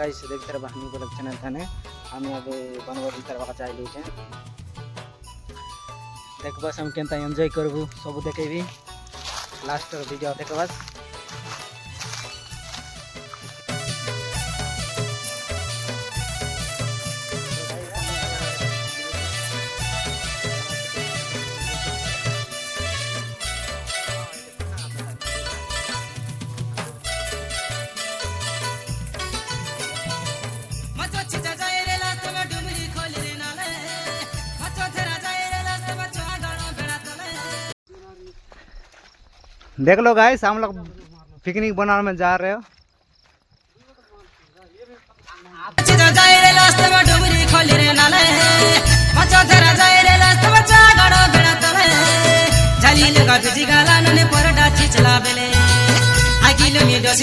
guys देखते रह बहनी ब्लॉग चैनल थाने हमें अबे बनबोधी करवा चाहिए छे देख बस हम केनता एंजॉय करबू सब देखेबी लास्ट वीडियो देख बस देख लो गाइस हम लोग पिकनिक बनाने में जा रहे हो किलोमीटर